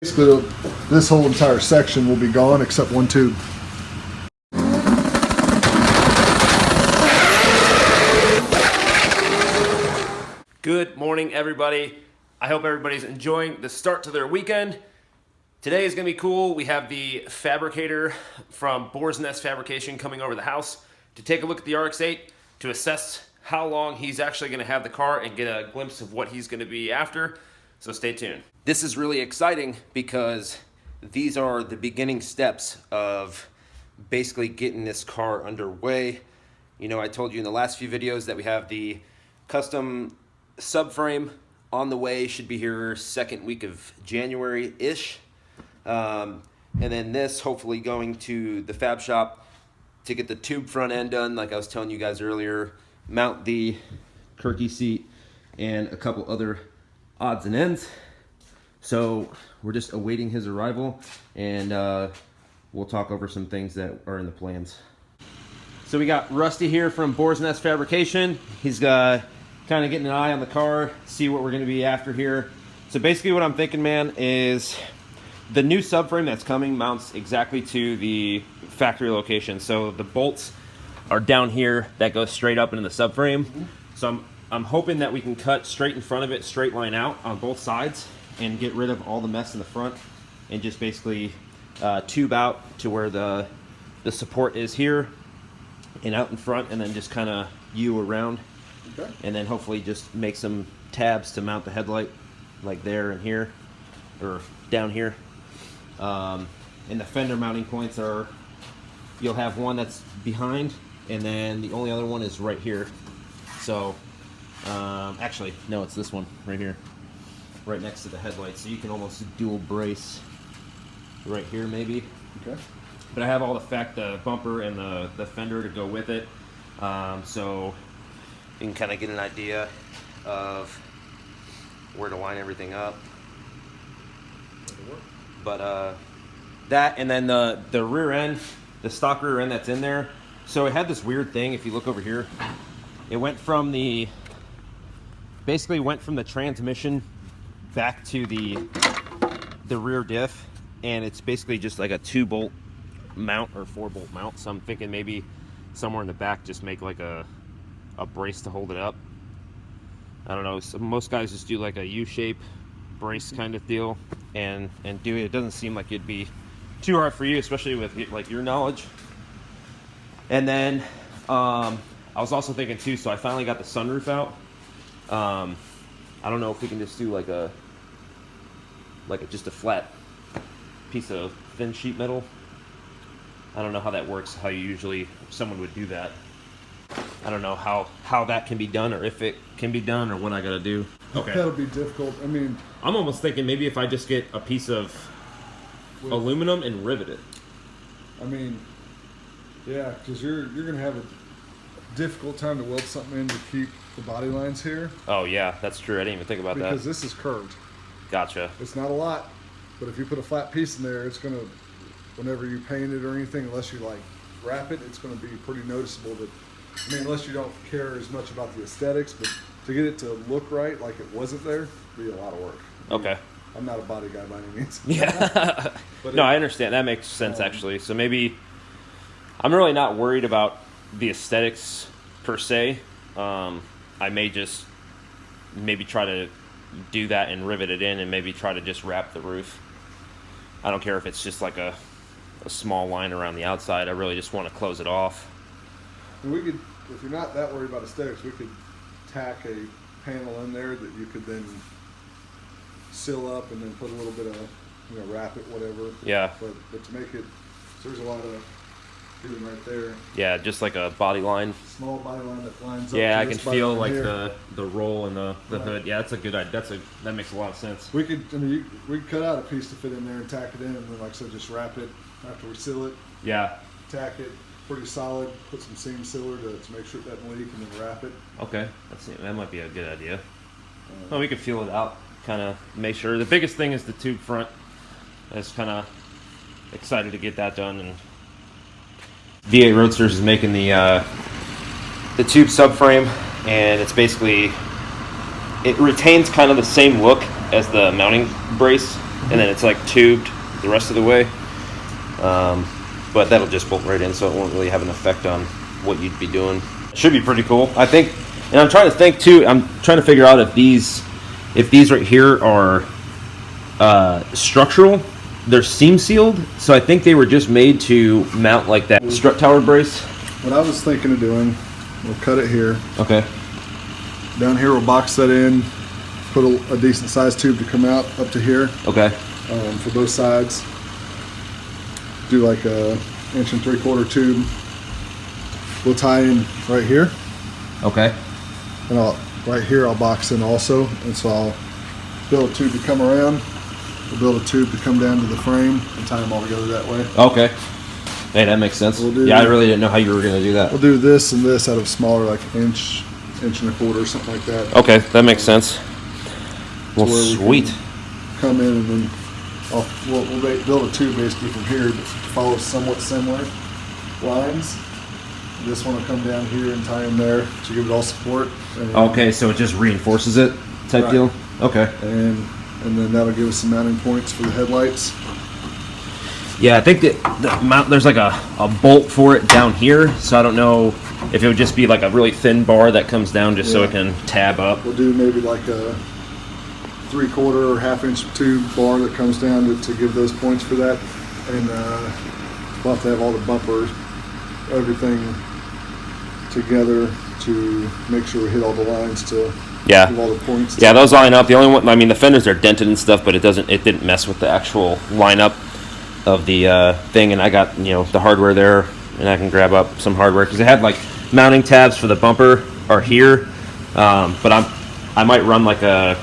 Basically, this whole entire section will be gone except one tube. Good morning, everybody. I hope everybody's enjoying the start to their weekend. Today is going to be cool. We have the fabricator from BOARS Fabrication coming over the house to take a look at the RX8 to assess how long he's actually going to have the car and get a glimpse of what he's going to be after. So stay tuned. This is really exciting because these are the beginning steps of basically getting this car underway. You know, I told you in the last few videos that we have the custom subframe on the way, should be here second week of January-ish. And then this hopefully going to the fab shop to get the tube front end done, like I was telling you guys earlier, mount the Kirky seat and a couple other odds and ends. So we're just awaiting his arrival, and we'll talk over some things that are in the plans. So we got Rusty here from BOARS Fabrication. He's kind of getting an eye on the car, see what we're going to be after here. So basically what I'm thinking, man, is the new subframe that's coming mounts exactly to the factory location. So the bolts are down here that go straight up into the subframe. So I'm hoping that we can cut straight in front of it, straight line out on both sides, and get rid of all the mess in the front, and just basically tube out to where the support is here and out in front, and then just kind of U around. Okay. And then hopefully just make some tabs to mount the headlight, like there and here, or down here. And the fender mounting points are, you'll have one that's behind, and then the only other one is right here. So actually, no, it's this one right here, right next to the headlight. So you can almost dual brace right here maybe. Okay. But I have all the bumper and the fender to go with it. So you can kind of get an idea of where to line everything up. But that, and then the rear end, the stock rear end that's in there. So it had this weird thing. If you look over here, it went from basically went from the transmission back to the rear diff, and it's basically just like a 2-bolt mount or 4-bolt mount. So I'm thinking maybe somewhere in the back just make like a brace to hold it up. I don't know, so most guys just do like a U-shape brace kind of deal and do it. It doesn't seem like it'd be too hard for you, especially with like your knowledge. And then I was also thinking too, so I finally got the sunroof out. I don't know if we can just do like just a flat piece of thin sheet metal. I don't know how that works, how someone would do that. I don't know how that can be done, or if it can be done, or what I gotta do. Okay. That'll be difficult. I mean, I'm almost thinking maybe if I just get a piece of aluminum and rivet it. I mean, yeah, because you're gonna have a difficult time to weld something in to keep the body lines here. Oh yeah, that's true. I didn't even think about that. Because this is curved. Gotcha. It's not a lot, but if you put a flat piece in there, it's gonna, whenever you paint it or anything, unless you like wrap it, it's gonna be pretty noticeable that. I mean, unless you don't care as much about the aesthetics, but to get it to look right, like it wasn't there, would be a lot of work. Okay. I'm not a body guy by any means. Yeah. But no, I understand. That makes sense, actually. So maybe I'm really not worried about the aesthetics per se. I may just maybe try to do that and rivet it in, and maybe try to just wrap the roof. I don't care if it's just like a small line around the outside. I really just want to close it off. And we could, if you're not that worried about aesthetics, we could tack a panel in there that you could then seal up and then put a little bit of, wrap it, whatever. Yeah. But to make it, so there's a lot of doing right there. Yeah, just like a body line. Small body line that lines up. Yeah, I can feel like the roll and the hood. Yeah, that's a good idea. That makes a lot of sense. We could, we could cut out a piece to fit in there and tack it in, and then, like I said, just wrap it after we seal it. Yeah. Tack it pretty solid. Put some seam sealer to make sure it doesn't leak, and then wrap it. Okay, that might be a good idea. Well, we could feel it out, kind of make sure. The biggest thing is the tube front. I was kind of excited to get that done. And V8 Roadsters is making the tube subframe, and it's basically, it retains kind of the same look as the mounting brace, and then it's like tubed the rest of the way. But that'll just bolt right in, so it won't really have an effect on what you'd be doing. It should be pretty cool, I think. And I'm trying to think too. I'm trying to figure out if these right here are structural. They're seam sealed, so I think they were just made to mount like that strut tower brace. What I was thinking of doing, we'll cut it here. Okay. Down here we'll box that in, put a decent sized tube to come out up to here. Okay. For both sides. Do like a 1 3/4 tube. We'll tie in right here. Okay. And right here I'll box in also, and so I'll build a tube to come around. We'll build a tube to come down to the frame and tie them all together that way. Okay. Hey, that makes sense. Yeah, I really didn't know how you were going to do that. We'll do this and this out of smaller, like inch and 1/4, something like that. Okay, that makes sense. Well, sweet. Come in and then we'll build a tube basically from here to follow somewhat similar lines. This one will come down here and tie in there to give it all support. Okay, so it just reinforces it type right. deal? Okay. And then that'll give us some mounting points for the headlights. Yeah, I think that there's like a bolt for it down here, so I don't know if it would just be like a really thin bar that comes down just so it can tab up. We'll do maybe like a 3/4 or 1/2 inch tube bar that comes down to give those points for that. And we'll have to have all the bumpers, everything together to make sure we hit all the lines to give all the points. Yeah, those line up. The only one, I mean, the fenders are dented and stuff, but it didn't mess with the actual lineup of the thing. And I got, the hardware there, and I can grab up some hardware because it had like mounting tabs for the bumper are here, but I might run like I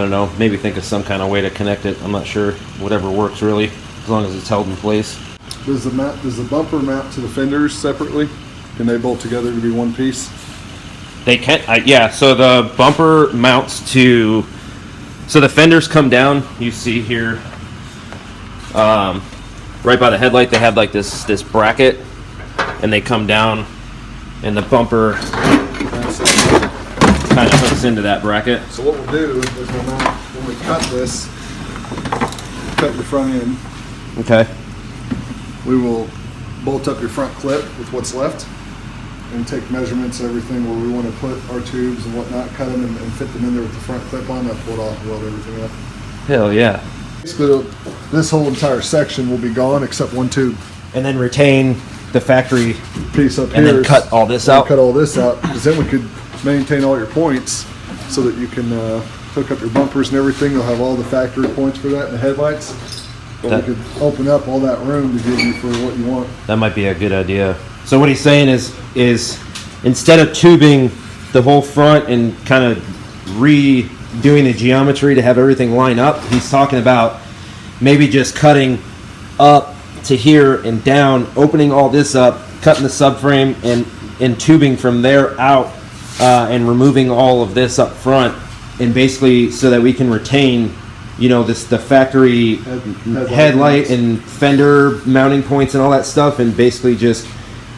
don't know, maybe think of some kind of way to connect it. I'm not sure. Whatever works really, as long as it's held in place. Does the bumper mount to the fenders separately? Can they bolt together to be one piece? They can, yeah. So the bumper mounts to, so the fenders come down. You see here, right by the headlight, they have like this bracket, and they come down, and the bumper kind of hooks into that bracket. So what we'll do is when we cut this, cut your front end. Okay. We will bolt up your front clip with what's left and take measurements, everything where we want to put our tubes and whatnot, cut them and fit them in there with the front clip on. I'll pull it off and weld everything up. Hell yeah. Basically, this whole entire section will be gone except one tube. And then retain the factory piece up here. And then cut all this out? Cut all this out, because then we could maintain all your points so that you can hook up your bumpers and everything. You'll have all the factory points for that and the headlights. But we could open up all that room to give you for what you want. That might be a good idea. So what he's saying is instead of tubing the whole front and kind of redoing the geometry to have everything line up, he's talking about maybe just cutting up to here and down, opening all this up, cutting the subframe and tubing from there out, and removing all of this up front, and basically so that we can retain the factory headlight and fender mounting points and all that stuff, and basically just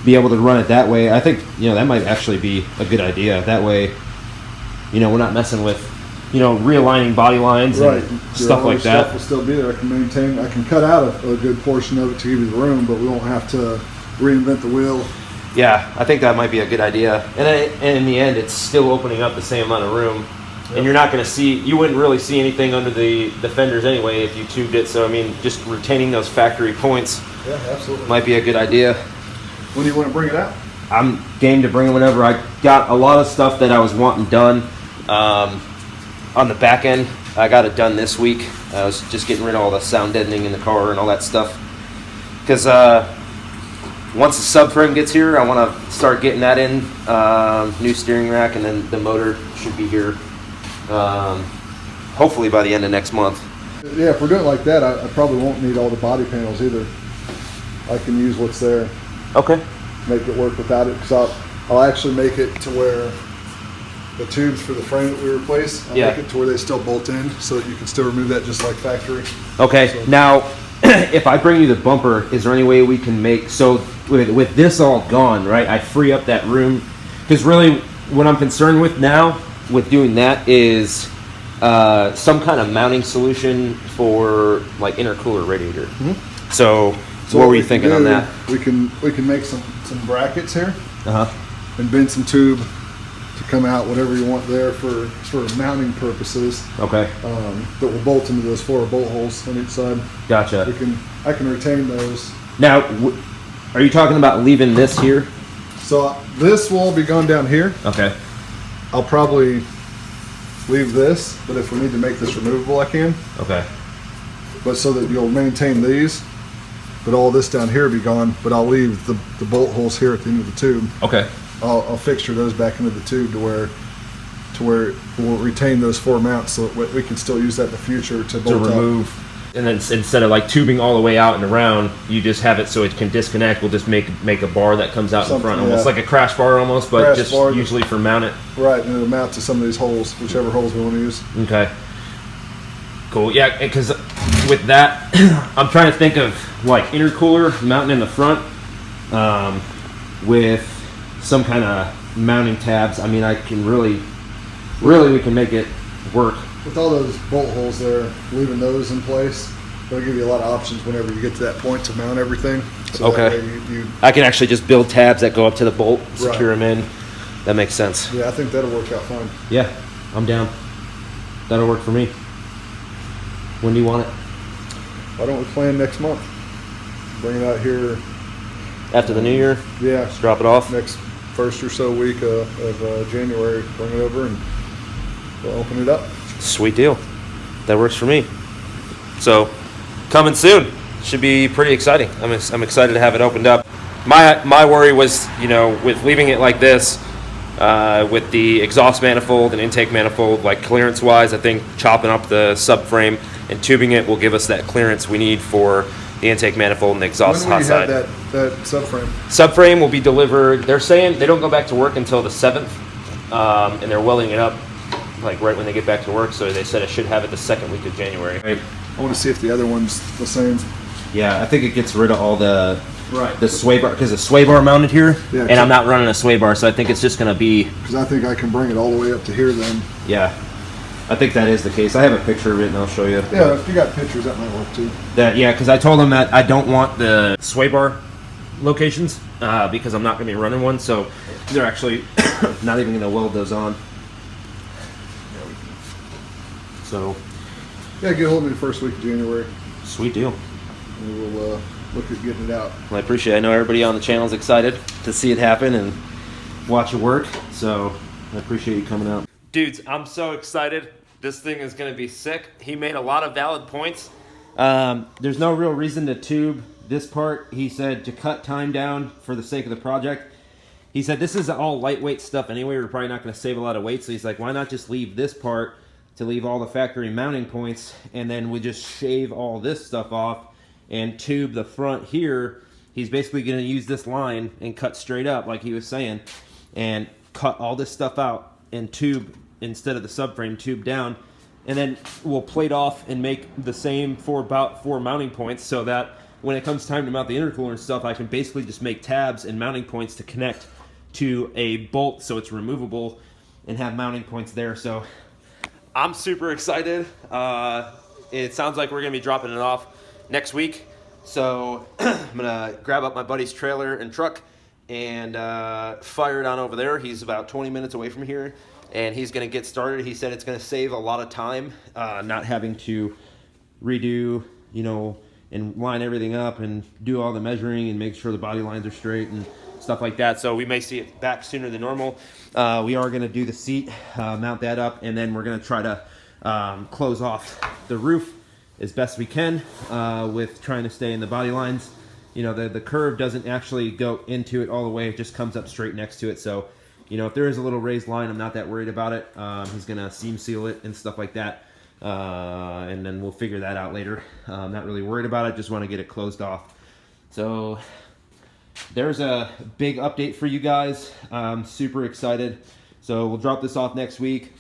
be able to run it that way. I think that might actually be a good idea. That way, we're not messing with realigning body lines and stuff like that. Stuff will still be there. I can cut out a good portion of it to give you the room, but we won't have to reinvent the wheel. Yeah, I think that might be a good idea. And in the end, it's still opening up the same amount of room. Yep. And you're not going to you wouldn't really see anything under the fenders anyway if you tubed it. So, I mean, just retaining those factory points might be a good idea. When do you want to bring it out? I'm game to bring it whenever. I got a lot of stuff that I was wanting done on the back end. I got it done this week. I was just getting rid of all the sound deadening in the car and all that stuff. Because once the subframe gets here, I want to start getting that in. New steering rack, and then the motor should be here hopefully by the end of next month. Yeah, if we're doing it like that, I probably won't need all the body panels either. I can use what's there. Okay. Make it work without it, because I'll actually make it to where the tubes for the frame that we replace, I'll make it to where they still bolt in, so that you can still remove that just like factory. Okay. So, now, if I bring you the bumper, is there any way we can make, so with this all gone, right, I free up that room? Because really, what I'm concerned with now with doing that is some kind of mounting solution for like intercooler radiator. So what were you thinking on that? We can make some brackets here, Uh-huh. and bend some tube to come out whatever you want there for mounting purposes. Okay. That will bolt into those 4 bolt holes on each side. Gotcha. I can retain those. Now, are you talking about leaving this here? So this will all be gone down here. Okay. I'll probably leave this, but if we need to make this removable, I can. Okay. But so that you'll maintain these, but all this down here will be gone. But I'll leave the bolt holes here at the end of the tube. Okay. I'll fixture those back into the tube to where we'll retain those 4 mounts, so that we can still use that in the future to bolt remove. up. And then instead of like tubing all the way out and around, you just have it so it can disconnect. We'll just make a bar that comes out in front, almost like a crash bar almost, but Crash just bar, usually for mount it. Right, and it'll mount to some of these holes, whichever holes we want to use. Okay. Cool. Yeah, because with that, I'm trying to think of like intercooler mounting in the front with some kind of mounting tabs. I mean, I can really we can make it work. With all those bolt holes there, leaving those in place, that'll give you a lot of options whenever you get to that point to mount everything. So Okay. that way you I can actually just build tabs that go up to the bolt, secure Right. them in. That makes sense. yeah, I think that'll work out fine. Yeah, I'm down. That'll work for me. When do you want it? Why don't we plan next month? Bring it out here, After the new year? yeah, Just drop it off? next first or so week of January. Bring it over and we'll open it up. Sweet deal. That works for me. So, coming soon. Should be pretty exciting. I'm excited to have it opened up. My worry was, with leaving it like this, with the exhaust manifold and intake manifold, like clearance-wise, I think chopping up the subframe and tubing it will give us that clearance we need for the intake manifold and the exhaust When will hot you side. have that subframe? Subframe will be delivered. They're saying they don't go back to work until the 7th, and they're welding it up like right when they get back to work. So they said I should have it the 2nd week of January. I want to see if the other one's the same. Yeah, I think it gets rid of all the Right. sway bar, because the sway bar mounted here, Yeah, and I'm not running a sway bar, so I think it's just gonna be. Because I think I can bring it all the way up to here then. Yeah, I think that is the case. I have a picture of it, and I'll show you. Yeah, if you got pictures, that might work too. Yeah, because I told them that I don't want the sway bar locations because I'm not gonna be running one, so they're actually not even gonna weld those on. So, Yeah, get a hold of me the first week of January, sweet deal. and we'll look at getting it out. Well, I appreciate it. I know everybody on the channel is excited to see it happen and watch it work, so I appreciate you coming out. Dudes, I'm so excited. This thing is going to be sick. He made a lot of valid points. There's no real reason to tube this part. He said to cut time down for the sake of the project. He said this is all lightweight stuff anyway. We're probably not going to save a lot of weight, so he's like, why not just leave this part to leave all the factory mounting points, and then we just shave all this stuff off and tube the front here. He's basically going to use this line and cut straight up like he was saying, and cut all this stuff out and tube instead of the subframe, tube down, and then we'll plate off and make the same for about 4 mounting points, so that when it comes time to mount the intercooler and stuff, I can basically just make tabs and mounting points to connect to a bolt so it's removable and have mounting points there. So I'm super excited. It sounds like we're gonna be dropping it off next week. So I'm gonna grab up my buddy's trailer and truck and fire it on over there. He's about 20 minutes away from here, and he's gonna get started. He said it's gonna save a lot of time, not having to redo, and line everything up and do all the measuring and make sure the body lines are straight and stuff like that. So we may see it back sooner than normal. We are going to do the seat, mount that up, and then we're going to try to close off the roof as best we can with trying to stay in the body lines. The curve doesn't actually go into it all the way. It just comes up straight next to it. So, if there is a little raised line, I'm not that worried about it. He's going to seam seal it and stuff like that. And then we'll figure that out later. I'm not really worried about it. Just want to get it closed off. So there's a big update for you guys. I'm super excited. So we'll drop this off next week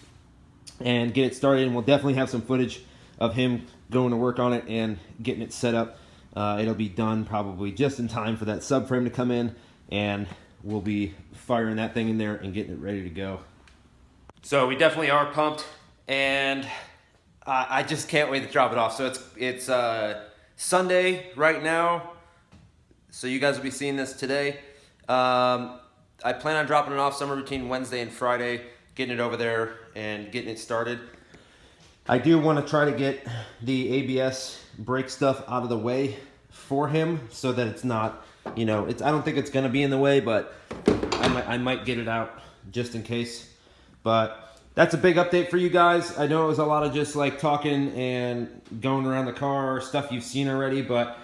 and get it started. And we'll definitely have some footage of him going to work on it and getting it set up. It'll be done probably just in time for that subframe to come in, and we'll be firing that thing in there and getting it ready to go. So we definitely are pumped, and I just can't wait to drop it off. So it's Sunday right now, so you guys will be seeing this today. I plan on dropping it off summer routine Wednesday and Friday, getting it over there and getting it started. I do want to try to get the ABS brake stuff out of the way for him so that it's not, you know, I don't think it's going to be in the way, but I might get it out just in case. But that's a big update for you guys. I know it was a lot of just like talking and going around the car, stuff you've seen already, but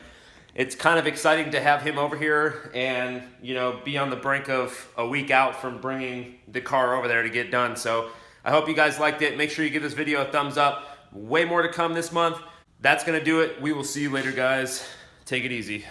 it's kind of exciting to have him over here and, you know, be on the brink of a week out from bringing the car over there to get done. So I hope you guys liked it. Make sure you give this video a thumbs up. Way more to come this month. That's going to do it. We will see you later, guys. Take it easy.